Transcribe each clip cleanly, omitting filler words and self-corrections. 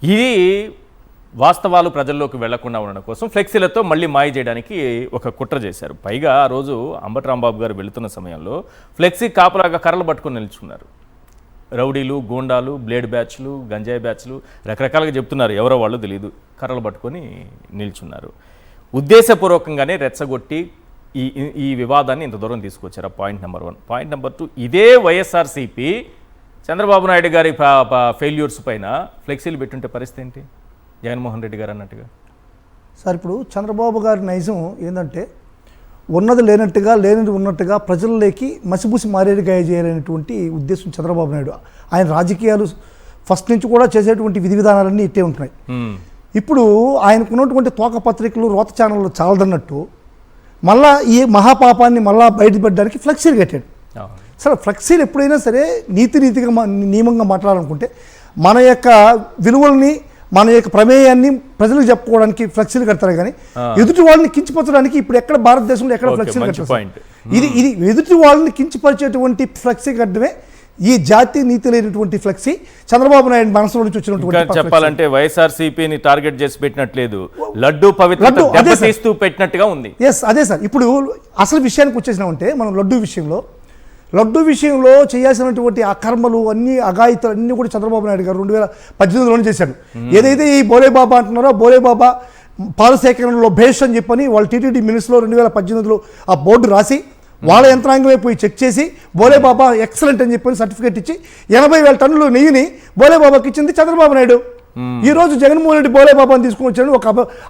ఇది వాస్తవాలు ప్రజల్లోకి వెళ్లకుండా ఉండడం కోసం ఫ్లెక్సీలతో మళ్ళీ మాయ చేయడానికి ఒక కుట్ర చేశారు. పైగా ఆ రోజు అంబటి రాంబాబు గారు వెళుతున్న సమయంలో ఫ్లెక్సీ కాపలాగా కర్రలు పట్టుకొని నిల్చున్నారు. రౌడీలు, గూండాలు, బ్లేడ్ బ్యాచ్లు, గంజాయి బ్యాచ్లు రకరకాలుగా చెప్తున్నారు, ఎవరో వాళ్ళు తెలియదు, కర్రలు పట్టుకొని నిల్చున్నారు. ఉద్దేశపూర్వకంగానే రెచ్చగొట్టి ఈ వివాదాన్ని ఇంత దూరం తీసుకొచ్చారు. Point number 1. పాయింట్ నెంబర్ 2, ఇదే వైఎస్ఆర్సీపీ చంద్రబాబు నాయుడు గారి ఫెయిల్యూర్స్ పైన ఫ్లెక్సీలు పెట్టుంటే పరిస్థితి ఏంటి? జగన్మోహన్ రెడ్డి గారు అన్నట్టుగా సార్, ఇప్పుడు చంద్రబాబు గారి నైజం ఏంటంటే ఉన్నది లేనట్టుగా, లేనిది ఉన్నట్టుగా ప్రజల్లోకి మసిబూసి మారేడుగా చేయాలనేటువంటి ఉద్దేశం చంద్రబాబు నాయుడు. ఆయన రాజకీయాలు ఫస్ట్ నుంచి కూడా చేసేటువంటి విధి విధానాలన్నీ ఇట్టే ఉంటున్నాయి. ఇప్పుడు ఆయనకున్నటువంటి తోక పత్రికలు, రోత ఛానళ్ళు చాలదన్నట్టు మళ్ళా ఈ మహాపాపాన్ని మళ్ళా బయటపడడానికి ఫ్లెక్సీలు కట్టాడు. సరే, ఫ్లెక్సీలు ఎప్పుడైనా సరే నీతిగా నియమంగా మాట్లాడాలనుకుంటే మన యొక్క విలువల్ని, మన యొక్క ప్రమేయాన్ని ప్రజలకు చెప్పుకోవడానికి ఫ్లెక్సీలు కడతారు, కానీ ఎదుటి వాళ్ళని కించిపరచడానికి ఇప్పుడు ఎక్కడ భారతదేశంలో ఎక్కడ ఫ్లెక్సీలు కట్టారు? ఇది ఎదుటి వాళ్ళని కించిపరిచేటువంటి ఫ్లెక్సీ కట్టడమే ఈ జాతి నీతి లేనటువంటి ఫ్లెక్సీ చంద్రబాబు నాయుడు మనసులో నుంచి వచ్చినటువంటి. చెప్పాలంటే వైఎస్ఆర్సీపీని టార్గెట్ చేసి పెట్టినట్లేదు, లడ్డూ పవిత్రత దెబ్బతీస్తూ పెట్టినట్టుగా ఉంది. ఎస్, అదే సార్. ఇప్పుడు అసలు విషయానికి వచ్చేసినామంటే మనం లడ్డూ విషయంలో చేయాల్సినటువంటి ఆ కర్మలు అన్ని అఘాయితాలు అన్నీ కూడా చంద్రబాబు నాయుడు గారు 2018లోనే చేశాడు. ఏదైతే ఈ బోలేబాబా అంటున్నారో, బోలేబాబా పాల సేకరణలో భేష్ అని చెప్పని వాళ్ళు టీటీడీ మినిట్స్లో 2018లో ఆ బోర్డు రాసి వాళ్ళ యంత్రాంగమే పోయి చెక్ చేసి బోలేబాబా ఎక్సలెంట్ అని చెప్పని సర్టిఫికేట్ ఇచ్చి 80,000 టన్నులు నెయ్యిని బోలేబాబాకి ఇచ్చింది చంద్రబాబు నాయుడు. ఈ రోజు జగన్మోహన్ రెడ్డి బోలేబాబాని తీసుకుని వచ్చాడు, ఒక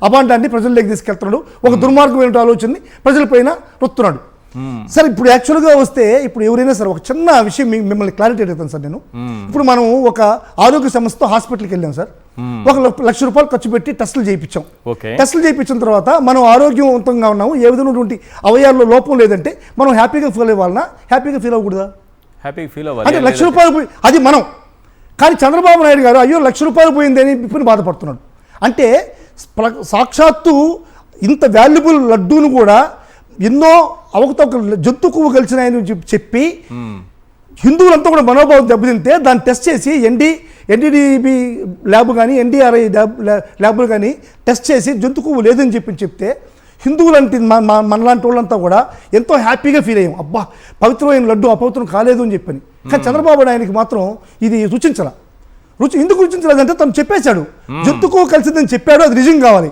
అబాండాన్ని ప్రజల్లోకి తీసుకెళ్తున్నాడు, ఒక దుర్మార్గమైన ఆలోచనని ప్రజలపైన రుస్తున్నాడు. సార్, ఇప్పుడు యాక్చువల్గా వస్తే ఇప్పుడు ఎవరైనా సరే ఒక చిన్న విషయం మిమ్మల్ని క్లారిటీ అడుగుతాను సార్. నేను ఇప్పుడు మనం ఒక ఆరోగ్య సంస్థతో హాస్పిటల్కి వెళ్ళాం సార్, ₹1,00,000 ఖర్చు పెట్టి టెస్టులు చేయించాం. టెస్టులు చేయించిన తర్వాత మనం ఆరోగ్యవంతంగా ఉన్నాము, ఏ విధమైనటువంటి అవయవాల్లో లోపం లేదంటే మనం హ్యాపీగా ఫీల్ అవ్వాలన్నా, హ్యాపీగా ఫీల్ అవ్వకూడదా? హ్యాపీగా ఫీల్ అవ్వాలి. అంటే ₹1,00,000 అది మనం, కానీ చంద్రబాబు నాయుడు గారు అయ్యో ₹1,00,000 పోయిందని ఇప్పుడు బాధపడుతున్నాడు. అంటే సాక్షాత్తు ఇంత వాల్యుబుల్ లడ్డూను కూడా ఎన్నో అవకతవకలు, జంతు కొవ్వు కలిసినాయని చెప్పి హిందువులంతా కూడా మనోభావం దెబ్బతింటే దాన్ని టెస్ట్ చేసి ఎన్డీడీబీ ల్యాబ్ కానీ, ఎన్డీఆర్ఐ ల్యాబ్లు కానీ టెస్ట్ చేసి జంతు కొవ్వు లేదని చెప్తే హిందువులంటే మనలాంటి వాళ్ళంతా కూడా ఎంతో హ్యాపీగా ఫీల్ అయ్యాం. అబ్బా, పవిత్రమైన లడ్డు అపవిత్రం కాలేదు అని చెప్పని. కానీ చంద్రబాబు నాయుడికి మాత్రం ఇది ఎందుకు రుచించలేదంటే తను చెప్పేశాడు, జంతు కొవ్వు కలిసిందని చెప్పాడు, అది నిజం కావాలి.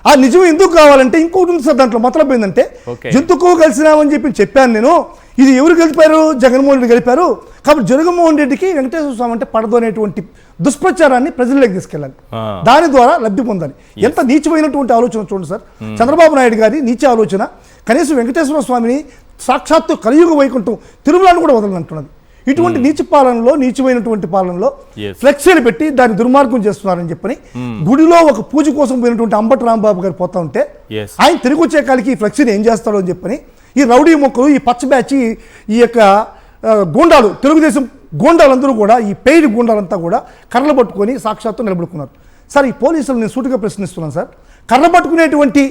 ఆ నిజం ఎందుకు కావాలంటే ఇంకోటి ఉంది సార్, దాంట్లో మతలబ్ ఏంటంటే జంతు కొవ్వు కలిసినామని చెప్పాను నేను, ఇది ఎవరు గెలిపారు? జగన్మోహన్ రెడ్డి గెలిపారు. కాబట్టి జగన్మోహన్ రెడ్డికి వెంకటేశ్వర స్వామి అంటే పడదు అనేటువంటి దుష్ప్రచారాన్ని ప్రజల్లోకి తీసుకెళ్ళాలి, దాని ద్వారా లబ్ధి పొందాలి. ఎంత నీచమైనటువంటి ఆలోచన చూడండి సార్, చంద్రబాబు నాయుడు గారి నీచ ఆలోచన. కనీసం వెంకటేశ్వర స్వామిని సాక్షాత్తు కలియుగ వైకుంఠం తిరుమలను కూడా వదలనంటున్నది. ఇటువంటి నీచమైనటువంటి పాలనలో ఫ్లెక్సీలు పెట్టి దాన్ని దుర్మార్గం చేస్తున్నారని చెప్పని గుడిలో ఒక పూజ కోసం పోయినటువంటి అంబటి రాంబాబు గారు పోతా ఉంటే ఆయన తిరిగి వచ్చే కాలికి ఈ ఫ్లెక్సీని ఏం చేస్తాడో అని చెప్పని ఈ రౌడీ మొక్కలు, ఈ పచ్చ బ్యాచ్, ఈ యొక్క గూండాలు, తెలుగుదేశం గూండాలందరూ కూడా, ఈ పెయిడ్ గూండాలంతా కూడా కర్రలు పట్టుకొని సాక్షాత్తు నిలబడుకున్నారు. సార్, ఈ పోలీసులు నేను సూటిగా ప్రశ్నిస్తున్నాను సార్, కర్ర పట్టుకునేటువంటి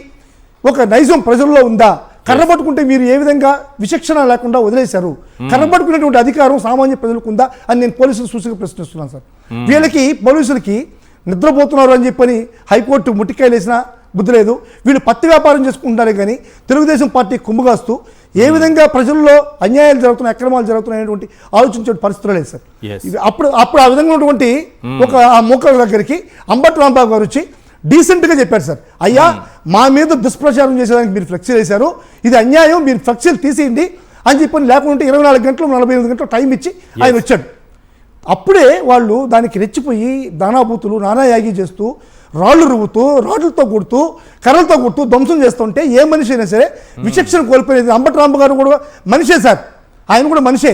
ఒక నైజం ప్రజల్లో ఉందా? కర్ర పట్టుకుంటే మీరు ఏ విధంగా విచక్షణ లేకుండా వదిలేశారు? కర్ర పట్టుకునేటువంటి అధికారం సామాన్య ప్రజలకు ఉందా అని నేను పోలీసులు సూచిగా ప్రశ్నిస్తున్నాను సార్. పోలీసులకి నిద్రపోతున్నారు అని చెప్పని హైకోర్టు ముట్టికాయలు వేసినా బుద్ధి లేదు. వీళ్ళు పత్తి వ్యాపారం చేసుకుంటారే కానీ తెలుగుదేశం పార్టీ కుంభగాస్తూ ఏ విధంగా ప్రజల్లో అన్యాయాలు జరుగుతున్నాయి, అక్రమాలు జరుగుతున్నాయనేటువంటి ఆలోచించే పరిస్థితులు లేదు సార్. అప్పుడు ఆ విధంగా ఉన్నటువంటి ఒక ఆ మోకల దగ్గరికి అంబటి రాంబాబు గారు వచ్చి డీసెంట్గా చెప్పారు సార్, అయ్యా మా మీద దుష్ప్రచారం చేసేదానికి మీరు ఫ్లెక్సీలు వేశారు, ఇది అన్యాయం, మీరు ఫ్లెక్సీలు తీసేయండి అని చెప్పని, లేకుంటే 24 గంటలు 48 గంటలు టైం ఇచ్చి ఆయన వచ్చాడు. అప్పుడే వాళ్ళు దానికి రెచ్చిపోయి దానాభూతులు నానాయాగి చేస్తూ రాళ్ళు రువ్వుతూ, రాడ్లతో కొడుతూ, కర్రలతో కొడుతూ ధ్వంసం చేస్తుంటే ఏ మనిషి అయినా సరే విచక్షణ కోల్పోయేది. అంబటి రాంబాబు గారు కూడా మనిషే సార్, ఆయన కూడా మనిషే.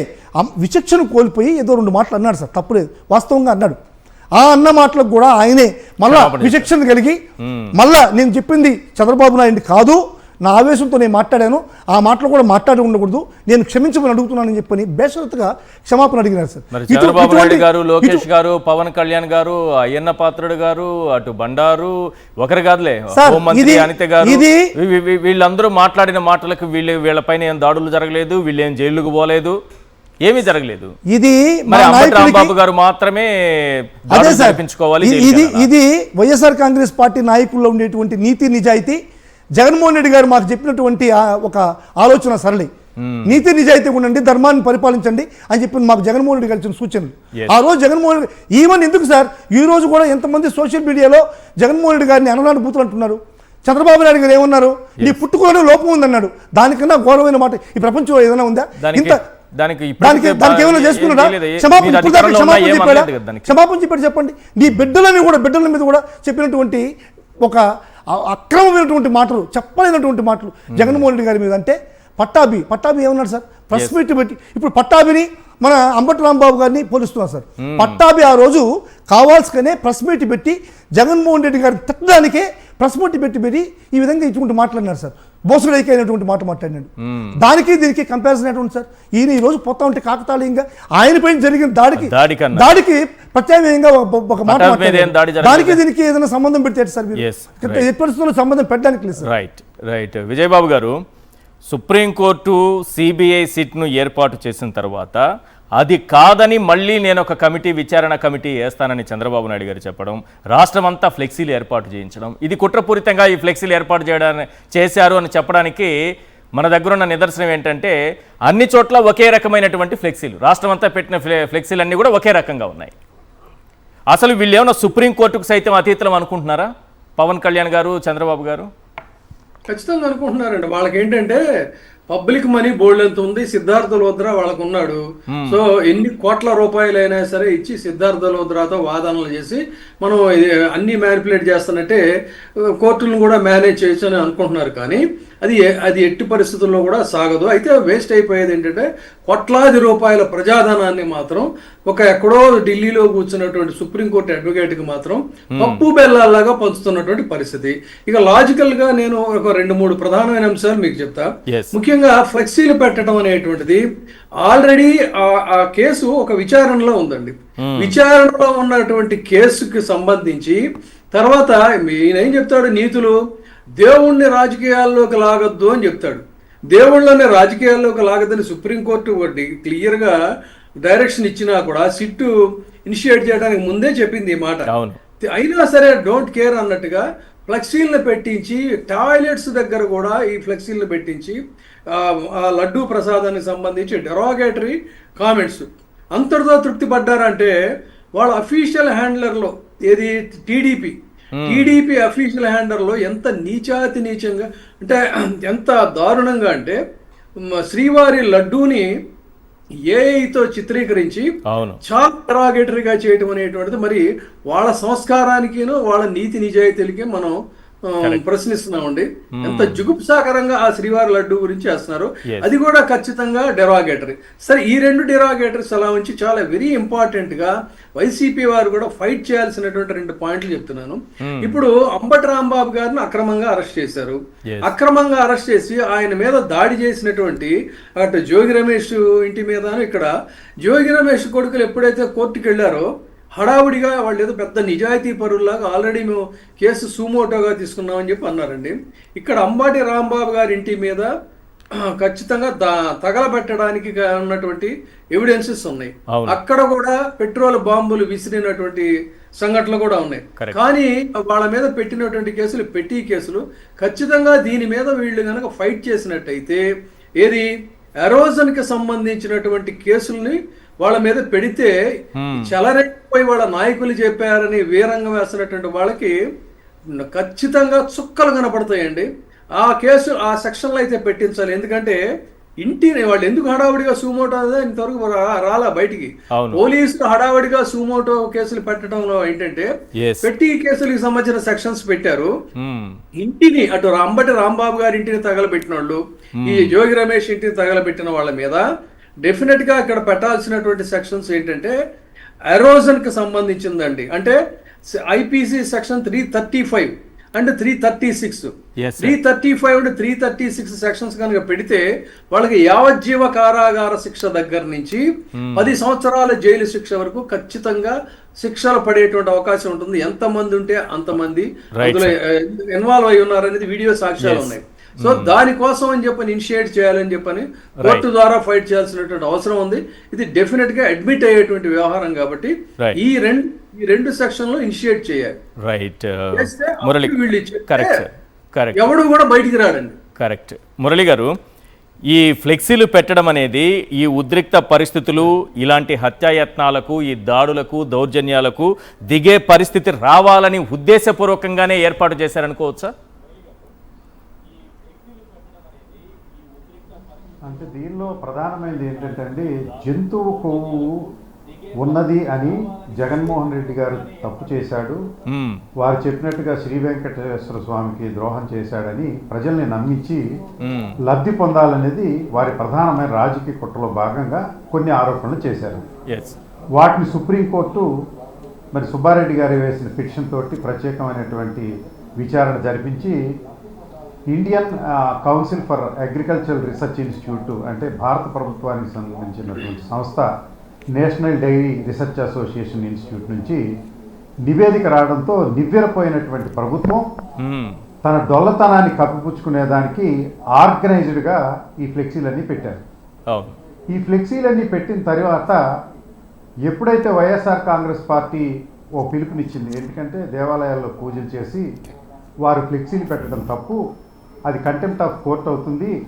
విచక్షణ కోల్పోయి ఏదో 2 మాటలు అన్నాడు సార్, తప్పులేదు, వాస్తవంగా అన్నాడు. ఆ అన్న మాటలకు కూడా ఆయనే మళ్ళా విచక్షణ కలిగి మళ్ళా నేను చెప్పింది చంద్రబాబు నాయుడు కాదు, నా ఆవేశంతో నేను మాట్లాడాను, ఆ మాటలు కూడా మాట్లాడి ఉండకూడదు, నేను క్షమించమని అడుగుతున్నానని చెప్పని బేషరతుగా క్షమాపణ అడిగినారు సార్. చంద్రబాబు నాయుడు గారు, లోకేష్ గారు, పవన్ కళ్యాణ్ గారు, అయ్యన్న పాత్రుడు గారు, అటు బండారు, ఒకరు కాదులే హోంమంత్రి అనిత గారు, వీళ్ళందరూ మాట్లాడిన మాటలకు వీళ్ళపైన ఏం దాడులు జరగలేదు, వీళ్ళేం జైలుకు పోలేదు. ఏమీ జరగలేదు. ఇది మరి అంబటి రాంబాబు గారు మాత్రమే అదే సార్ జరిపించుకోవాలి. ఇది వైఎస్ఆర్ కాంగ్రెస్ పార్టీ నాయకుల్లో ఉండేటువంటి నీతి నిజాయితీ. జగన్మోహన్ రెడ్డి గారు మాకు చెప్పినటువంటి ఒక ఆలోచన సరళి, నీతి నిజాయితీ ఉండండి, ధర్మాన్ని పరిపాలించండి అని చెప్పి మాకు జగన్మోహన్ రెడ్డి గారు ఇచ్చిన సూచనలు. ఆ రోజు జగన్మోహన్ రెడ్డి ఈవెన్ ఎందుకు సార్ ఈ రోజు కూడా ఎంతమంది సోషల్ మీడియాలో జగన్మోహన్ రెడ్డి గారిని అననానుభూతులు అంటున్నారు. చంద్రబాబు నాయుడు గారు ఏమన్నారు, నీ పుట్టుకోవడం లోపం ఉందన్నాడు. దానికన్నా ఘోరమైన మాట ఈ ప్రపంచంలో ఏదైనా ఉందా? దానికి ఏమైనా చేసుకున్నాడా? క్షమాపణ చెప్పాడు చెప్పండి. నీ బిడ్డల మీద కూడా చెప్పినటువంటి ఒక అక్రమమైనటువంటి మాటలు, చెప్పలేనటువంటి మాటలు జగన్మోహన్ రెడ్డి గారి మీద. అంటే పట్టాభి ఏమన్నాడు సార్ ప్రెస్ మీట్ పెట్టి? ఇప్పుడు పట్టాభిని మన అంబటి రాంబాబు గారిని పోలుస్తున్నారు సార్. పట్టాభి ఆ రోజు కావాల్సుకనే ప్రెస్ మీట్ పెట్టి జగన్మోహన్ రెడ్డి గారిని తిట్టడానికే ప్రెస్ మీట్ పెట్టి ఈ విధంగా ఇటువంటి మాట్లాడినారు సార్. బోసుడైకి అయినటువంటి మాట మాట్లాడినాడు. దానికి దీనికి కంపారిజన్ ఎటువంటి సార్? ఈయన ఈ రోజు పోతా ఉంటే కాకతాళీయంగా ఆయన పైన జరిగిన దాడికి ప్రత్యామ్నాయంగా ఒక మాట మాట్లాడారు. దానికి దీనికి ఏదైనా సంబంధం పెడితే సార్ మీరు ఎట్టి పరిస్థితుల్లో సంబంధం పెట్టడానికి లేదు. రైట్ విజయబాబు గారు, సుప్రీంకోర్టు సిబిఐ సిట్ను ఏర్పాటు చేసిన తర్వాత అది కాదని మళ్ళీ నేను ఒక విచారణ కమిటీ వేస్తానని చంద్రబాబు నాయుడు గారు చెప్పడం, రాష్ట్రం అంతా ఫ్లెక్సీలు ఏర్పాటు చేయించడం, ఇది కుట్రపూరితంగా ఈ ఫ్లెక్సీలు ఏర్పాటు చేశారు అని చెప్పడానికి మన దగ్గర ఉన్న నిదర్శనం ఏంటంటే అన్ని చోట్ల ఒకే రకమైనటువంటి ఫ్లెక్సీలు, రాష్ట్రం అంతా పెట్టిన ఫ్లెక్సీలన్నీ కూడా ఒకే రకంగా ఉన్నాయి. అసలు వీళ్ళు ఏమన్నా సుప్రీంకోర్టుకు సైతం అతీతం అనుకుంటున్నారా పవన్ కళ్యాణ్ గారు, చంద్రబాబు గారు? ఖచ్చితంగా అనుకుంటున్నారండి. వాళ్ళకి ఏంటంటే పబ్లిక్ మనీ బోల్డ్ ఎంత ఉంది, సిద్ధార్థ లోద్రా వాళ్ళకు ఉన్నాడు. సో ఎన్ని కోట్ల రూపాయలైనా సరే ఇచ్చి సిద్ధార్థ లోద్రాతో వాదనలు చేసి మనం అన్ని మ్యానిపులేట్ చేస్తున్నట్టే కోర్టులను కూడా మేనేజ్ చేయొచ్చు అని అనుకుంటున్నారు. కానీ అది ఎట్టి పరిస్థితుల్లో కూడా సాగదు. అయితే వేస్ట్ అయిపోయేది ఏంటంటే కోట్లాది రూపాయల ప్రజాధనాన్ని మాత్రం ఎక్కడో ఢిల్లీలో కూర్చున్నటువంటి సుప్రీంకోర్టు అడ్వకేట్కి మాత్రం పప్పు బెల్లాల్లాగా పంచుతున్నటువంటి పరిస్థితి. ఇక లాజికల్ గా నేను ఒక 2-3 ప్రధానమైన అంశాలు మీకు చెప్తా. ముఖ్యంగా ఫ్లెక్సీలు పెట్టడం అనేటువంటిది ఆల్రెడీ ఆ కేసు ఒక విచారణలో ఉందండి. విచారణలో ఉన్నటువంటి కేసుకి సంబంధించి తర్వాత ఈయన ఏం చెప్తాడు, నీతులు దేవుణ్ణి రాజకీయాల్లోకి లాగొద్దు అని చెప్తాడు. దేవుళ్ళని రాజకీయాల్లోకి లాగద్దని సుప్రీంకోర్టు క్లియర్గా డైరెక్షన్ ఇచ్చినా కూడా సిట్టు ఇనిషియేట్ చేయడానికి ముందే చెప్పింది ఈ మాట. అయినా సరే డోంట్ కేర్ అన్నట్టుగా ఫ్లెక్సీలను పెట్టించి టాయిలెట్స్ దగ్గర కూడా ఈ ఫ్లెక్సీలను పెట్టించి లడ్డూ ప్రసాదానికి సంబంధించి డెరాగేటరీ కామెంట్స్ అంతటితో తృప్తి పడ్డారంటే వాళ్ళ అఫీషియల్ హ్యాండ్లర్లో ఏది టీడీపీ అఫీషియల్ హ్యాండర్లో ఎంత నీచంగా అంటే ఎంత దారుణంగా అంటే శ్రీవారి లడ్డూని ఏఐతో చిత్రీకరించి చాలా డెరాగేటరీగా చేయటం అనేటువంటిది మరి వాళ్ళ సంస్కారానికి వాళ్ళ నీతి నిజాయితీలకి మనం ప్రశ్నిస్తున్నామండి. ఎంత జుగుప్సాకరంగా ఆ శ్రీవారి లడ్డు గురించి చేస్తున్నారు. అది కూడా ఖచ్చితంగా డెరాగేటరీ. సరే, ఈ 2 డెరాగేటరీస్ అలా ఉంచి చాలా వెరీ ఇంపార్టెంట్ గా వైసీపీ వారు కూడా ఫైట్ చేయాల్సినటువంటి 2 పాయింట్లు చెప్తున్నాను. ఇప్పుడు అంబటి రాంబాబు గారిని అక్రమంగా అరెస్ట్ చేశారు. అక్రమంగా అరెస్ట్ చేసి ఆయన మీద దాడి చేసినటువంటి అటు జోగి రమేష్ ఇంటి మీద, ఇక్కడ జోగి రమేష్ కొడుకులు ఎప్పుడైతే కోర్టుకు వెళ్ళారో హడావుడిగా వాళ్ళు ఏదో పెద్ద నిజాయితీ పరుల్లాగా ఆల్రెడీ మేము కేసు సుమోటోగా తీసుకున్నామని చెప్పి అన్నారండి. ఇక్కడ అంబటి రాంబాబు గారి ఇంటి మీద ఖచ్చితంగా తగలబెట్టడానికి ఉన్నటువంటి ఎవిడెన్సెస్ ఉన్నాయి. అక్కడ కూడా పెట్రోల్ బాంబులు విసిరినటువంటి సంఘటనలు కూడా ఉన్నాయి. కానీ వాళ్ళ మీద పెట్టినటువంటి కేసులు పెట్టి కేసులు. ఖచ్చితంగా దీని మీద వీళ్ళు కనుక ఫైట్ చేసినట్టయితే ఏది ఎరోజన్ కి సంబంధించినటువంటి కేసుల్ని వాళ్ళ మీద పెడితే చెలరెక్కిపోయి వాళ్ళ నాయకులు చెప్పారని వీరంగం వేస్తున్నటువంటి వాళ్ళకి ఖచ్చితంగా చుక్కలు కనపడతాయండి. ఆ కేసు ఆ సెక్షన్లో అయితే పెట్టించాలి. ఎందుకంటే ఇంటిని వాళ్ళు ఎందుకు హడావుడిగా సుమోటో ఇంతవరకు రాలా బయటికి. పోలీసులు హడావుడిగా సుమోటో కేసులు పెట్టడంలో ఏంటంటే పెట్టి కేసులకు సంబంధించిన సెక్షన్స్ పెట్టారు. ఇంటిని అటు అంబటి రాంబాబు గారి ఇంటిని తగలబెట్టిన వాళ్ళు, ఈ జోగి రమేష్ ఇంటిని తగలబెట్టిన వాళ్ళ మీద డెఫినెట్ గా ఇక్కడ పెట్టాల్సినటువంటి సెక్షన్స్ ఏంటంటే ఎరోజన్ కి సంబంధించిందండి. అంటే IPC section 335 and 336 335 and 336 sections కనుక పెడితే వాళ్ళకి యావజ్జీవ కారాగార శిక్ష దగ్గర నుంచి 10 సంవత్సరాల జైలు శిక్ష వరకు ఖచ్చితంగా శిక్షలు పడేటువంటి అవకాశం ఉంటుంది. ఎంతమంది ఉంటే అంతమంది అందులో ఇన్వాల్వ్ అయి ఉన్నారనేది వీడియో సాక్ష్యాలు ఉన్నాయి. సో దానికోసం అని చెప్పని ఇనిషియేట్ చేయాలని చెప్పని కోర్టు ద్వారా ఫైట్ చేయాల్సినటువంటి అవసరం ఉంది. ఇది డెఫినెట్ గా అడ్మిట్ అయ్యేటువంటి వ్యవహారం కాబట్టి Right. ఈ రెండు సెక్షన్లు ఇనిషియేట్ చేయాలి. రైట్ చేస్తే మురళి అప్పుడు వీళ్ళు ఇచ్చే- కరెక్ట్ కరెక్ట్ ఎవడు కూడా బయటికి రాడండి. కరెక్ట్ మురళి గారు, ఈ ఫ్లెక్సీలు పెట్టడం అనేది ఈ ఉద్రిక్త పరిస్థితులు, ఇలాంటి హత్యాయత్నాలకు, ఈ దాడులకు, దౌర్జన్యాలకు దిగే పరిస్థితి రావాలని ఉద్దేశపూర్వకంగానే ఏర్పాటు చేశారనుకోవచ్చా? అంటే దీనిలో ప్రధానమైనది ఏంటంటే అండి, జంతువు కొవ్వు ఉన్నది అని జగన్మోహన్ రెడ్డి గారు తప్పు చేశాడు, మ్మ్. వారు చెప్పినట్టుగా శ్రీ వెంకటేశ్వర స్వామికి ద్రోహం చేశాడని ప్రజల్ని నమ్మించి మ్మ్. లబ్ధి పొందాలనేది వారి ప్రధానమైన రాజకీయ కుట్రలో భాగంగా కొన్ని ఆరోపణలు చేశారు. ఎస్ వాటిని సుప్రీంకోర్టు మరి సుబ్బారెడ్డి గారు వేసిన పిటిషన్ తోటి ప్రత్యేకమైనటువంటి విచారణ జరిపించి Indian Council for Agricultural Research Institute అంటే భారత ప్రభుత్వానికి సంబంధించినటువంటి సంస్థ National Dairy Research Association Institute నుంచి నివేదిక రావడంతో నివ్వెరపోయినటువంటి ప్రభుత్వం మ్మ్. తన డొల్లతనాన్ని కప్పిపుచ్చుకునేదానికి ఆర్గనైజ్డ్గా ఈ ఫ్లెక్సీలన్నీ పెట్టారు. అవును. ఈ ఫ్లెక్సీలన్నీ పెట్టిన తర్వాత ఎప్పుడైతే వైఎస్ఆర్ కాంగ్రెస్ పార్టీ ఓ పిలుపునిచ్చింది, ఎందుకంటే దేవాలయాల్లో పూజలు చేసి వారు ఫ్లెక్సీలు పెట్టడం తప్పు, అది కంటెంప్ట్ ఆఫ్ కోర్ట్ అవుతుంది,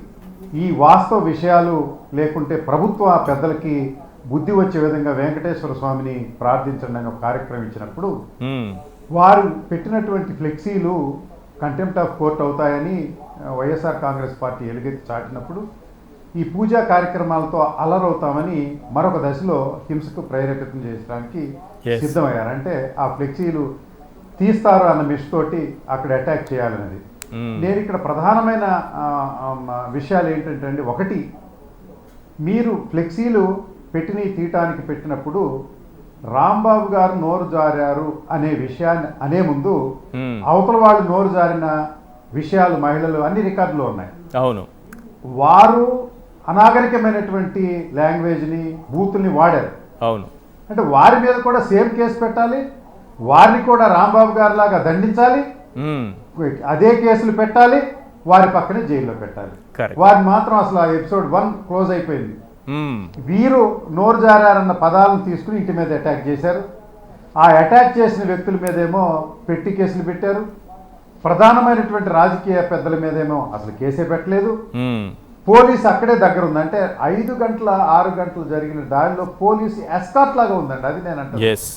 ఈ వాస్తవ విషయాలు లేకుంటే ప్రభుత్వ పెద్దలకి బుద్ధి వచ్చే విధంగా వెంకటేశ్వర స్వామిని ప్రార్థించండి అని ఒక కార్యక్రమం ఇచ్చినప్పుడు మ్మ్. వారు పెట్టినటువంటి ఫ్లెక్సీలు కంటెంప్ట్ ఆఫ్ కోర్ట్ అవుతాయని వైఎస్ఆర్ కాంగ్రెస్ పార్టీ ఎలుగెత్తి చాటినప్పుడు ఈ పూజా కార్యక్రమాలతో అలరవుతామని మరొక దశలో హింసకు ప్రేరేపితం చేయడానికి Yes. సిద్ధమయ్యారు. అంటే ఆ ఫ్లెక్సీలు తీస్తారు అన్న మిష్ తోటి అక్కడ అటాక్ చేయాలనేది. నేను ఇక్కడ ప్రధానమైన విషయాలు ఏంటంటే అండి, ఒకటి, మీరు ఫ్లెక్సీలు తీయటానికి పెట్టినప్పుడు రాంబాబు గారు నోరు జారారు అనే విషయాన్ని అనే ముందు అవతల వాళ్ళు నోరు జారిన విషయాలు మహిళలు అన్ని రికార్డులో ఉన్నాయి. అవును. వారు అనాగరికమైనటువంటి లాంగ్వేజ్ని బూతుల్ని వాడారు. అవును. అంటే వారి మీద కూడా సేమ్ కేసు పెట్టాలి, వారిని కూడా రాంబాబు గారి లాగా దండించాలి, మ్మ్. అదే కేసులు పెట్టాలి, వారి పక్కనే జైల్లో పెట్టాలి. Correct. వారి మాత్రం అసలు ఆ ఎపిసోడ్ 1 క్లోజ్ అయిపోయింది. మ్మ్. వీరు నోరు జారారన్న పదాలను తీసుకుని ఇంటి మీద అటాక్ చేశారు. ఆ అటాక్ చేసిన వ్యక్తుల మీదేమో పెట్టి కేసులు పెట్టారు. ప్రధానమైనటువంటి రాజకీయ పెద్దల మీదేమో అసలు కేసే పెట్టలేదు. మ్మ్. పోలీసు అక్కడే దగ్గర ఉంది. అంటే 5 గంటల 6 గంటలు జరిగిన దాడిలో పోలీసు ఎస్కార్ట్ లాగా ఉందండి. అది నేను అంటే ఎస్